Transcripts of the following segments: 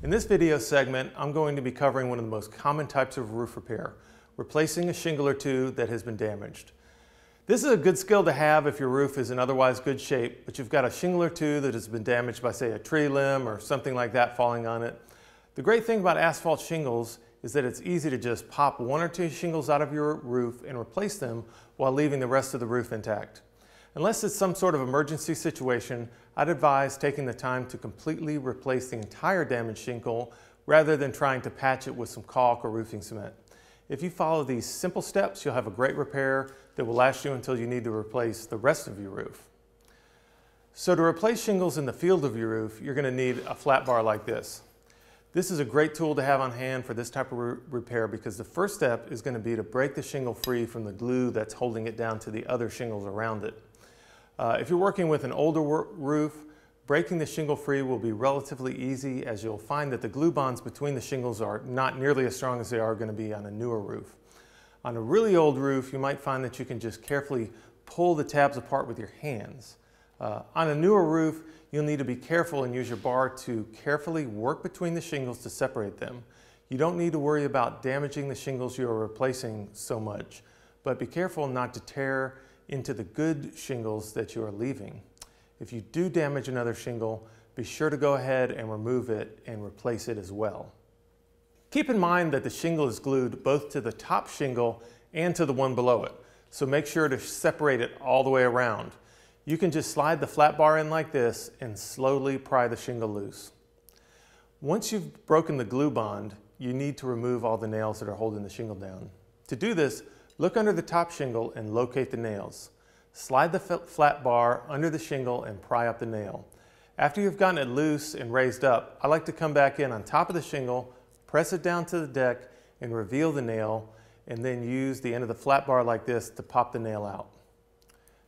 In this video segment, I'm going to be covering one of the most common types of roof repair, replacing a shingle or two that has been damaged. This is a good skill to have if your roof is in otherwise good shape, but you've got a shingle or two that has been damaged by, say, a tree limb or something like that falling on it. The great thing about asphalt shingles is that it's easy to just pop one or two shingles out of your roof and replace them while leaving the rest of the roof intact. Unless it's some sort of emergency situation, I'd advise taking the time to completely replace the entire damaged shingle rather than trying to patch it with some caulk or roofing cement. If you follow these simple steps, you'll have a great repair that will last you until you need to replace the rest of your roof. So to replace shingles in the field of your roof, you're going to need a flat bar like this. This is a great tool to have on hand for this type of repair because the first step is going to be to break the shingle free from the glue that's holding it down to the other shingles around it. If you're working with an older roof, breaking the shingle free will be relatively easy, as you'll find that the glue bonds between the shingles are not nearly as strong as they are going to be on a newer roof. On a really old roof, you might find that you can just carefully pull the tabs apart with your hands. On a newer roof, you'll need to be careful and use your bar to carefully work between the shingles to separate them. You don't need to worry about damaging the shingles you are replacing so much, but be careful not to tear into the good shingles that you are leaving. If you do damage another shingle, be sure to go ahead and remove it and replace it as well. Keep in mind that the shingle is glued both to the top shingle and to the one below it, so make sure to separate it all the way around. You can just slide the flat bar in like this and slowly pry the shingle loose. Once you've broken the glue bond, you need to remove all the nails that are holding the shingle down. To do this, look under the top shingle and locate the nails. Slide the flat bar under the shingle and pry up the nail. After you've gotten it loose and raised up, I like to come back in on top of the shingle, press it down to the deck, and reveal the nail, and then use the end of the flat bar like this to pop the nail out.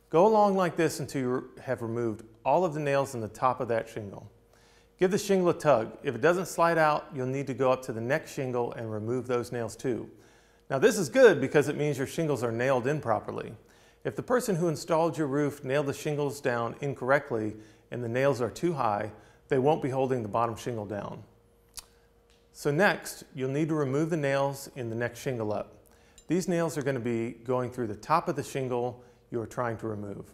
Go along like this until you have removed all of the nails in the top of that shingle. Give the shingle a tug. If it doesn't slide out, you'll need to go up to the next shingle and remove those nails too. Now this is good because it means your shingles are nailed in properly. If the person who installed your roof nailed the shingles down incorrectly and the nails are too high, they won't be holding the bottom shingle down. So next, you'll need to remove the nails in the next shingle up. These nails are going to be going through the top of the shingle you are trying to remove.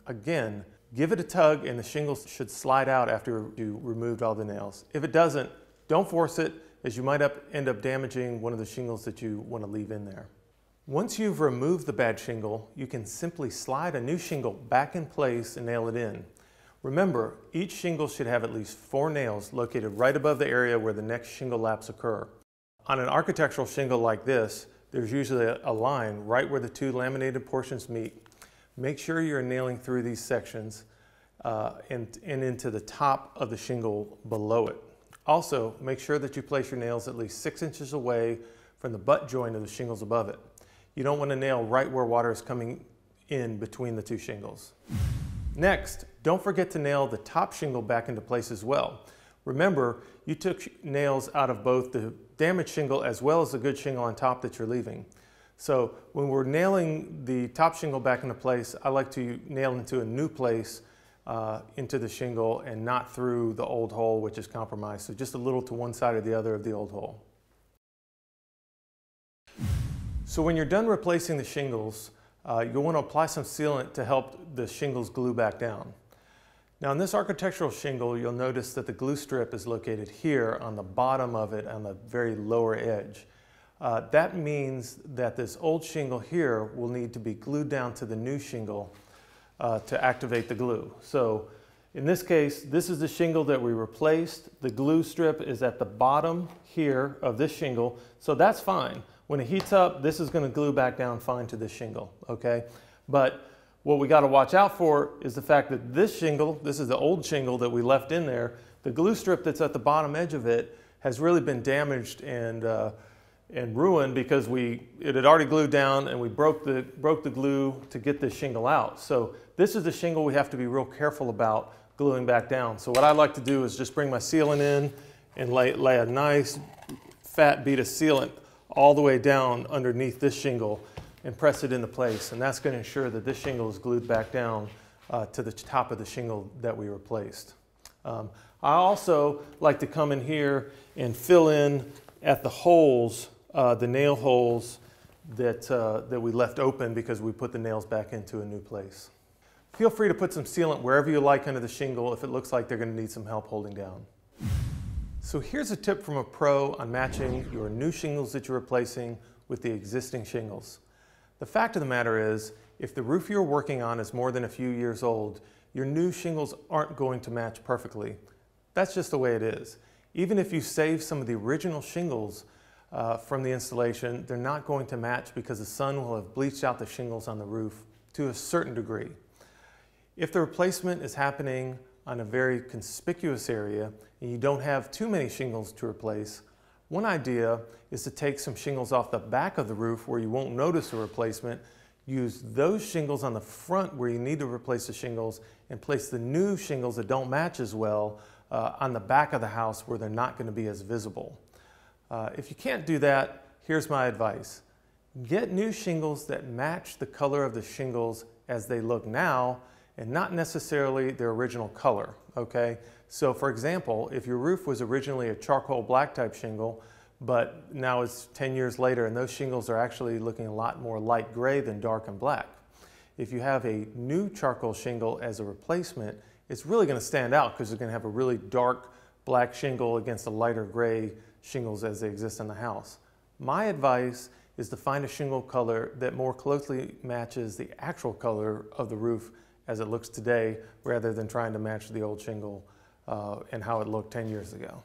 Again, give it a tug and the shingle should slide out after you removed all the nails. If it doesn't, don't force it, as you might end up damaging one of the shingles that you want to leave in there. Once you've removed the bad shingle, you can simply slide a new shingle back in place and nail it in. Remember, each shingle should have at least 4 nails located right above the area where the next shingle laps occur. On an architectural shingle like this, there's usually a line right where the two laminated portions meet. Make sure you're nailing through these sections and into the top of the shingle below it. Also, make sure that you place your nails at least 6 inches away from the butt joint of the shingles above it. You don't want to nail right where water is coming in between the two shingles. Next, don't forget to nail the top shingle back into place as well. Remember, you took nails out of both the damaged shingle as well as the good shingle on top that you're leaving. So when we're nailing the top shingle back into place, I like to nail into a new place into the shingle and not through the old hole, which is compromised. So just a little to one side or the other of the old hole. So when you're done replacing the shingles, you'll want to apply some sealant to help the shingles glue back down. Now in this architectural shingle, you'll notice that the glue strip is located here on the bottom of it on the very lower edge. That means that this old shingle here will need to be glued down to the new shingle to activate the glue. So in this case, this is the shingle that we replaced. The glue strip is at the bottom here of this shingle, so that's fine. When it heats up, this is going to glue back down fine to this shingle, okay? But what we got to watch out for is the fact that this shingle, this is the old shingle that we left in there, the glue strip that's at the bottom edge of it has really been damaged and ruined because it had already glued down and we broke the glue to get this shingle out. So this is the shingle we have to be real careful about gluing back down. So what I like to do is just bring my sealant in and lay a nice fat bead of sealant all the way down underneath this shingle and press it into place. And that's going to ensure that this shingle is glued back down to the top of the shingle that we replaced. I also like to come in here and fill in at the holes, the nail holes that we left open because we put the nails back into a new place. Feel free to put some sealant wherever you like under the shingle if it looks like they're going to need some help holding down. So here's a tip from a pro on matching your new shingles that you're replacing with the existing shingles. The fact of the matter is, if the roof you're working on is more than a few years old, your new shingles aren't going to match perfectly. That's just the way it is. Even if you save some of the original shingles from the installation, they're not going to match because the sun will have bleached out the shingles on the roof to a certain degree. If the replacement is happening on a very conspicuous area and you don't have too many shingles to replace, one idea is to take some shingles off the back of the roof where you won't notice a replacement, use those shingles on the front where you need to replace the shingles, and place the new shingles that don't match as well on the back of the house where they're not going to be as visible. If you can't do that, here's my advice. Get new shingles that match the color of the shingles as they look now and not necessarily their original color, okay? So for example, if your roof was originally a charcoal black type shingle, but now it's 10 years later and those shingles are actually looking a lot more light gray than dark and black. If you have a new charcoal shingle as a replacement, it's really going to stand out because you're going to have a really dark black shingle against the lighter gray shingles as they exist in the house. My advice is to find a shingle color that more closely matches the actual color of the roof as it looks today, rather than trying to match the old shingle and how it looked 10 years ago.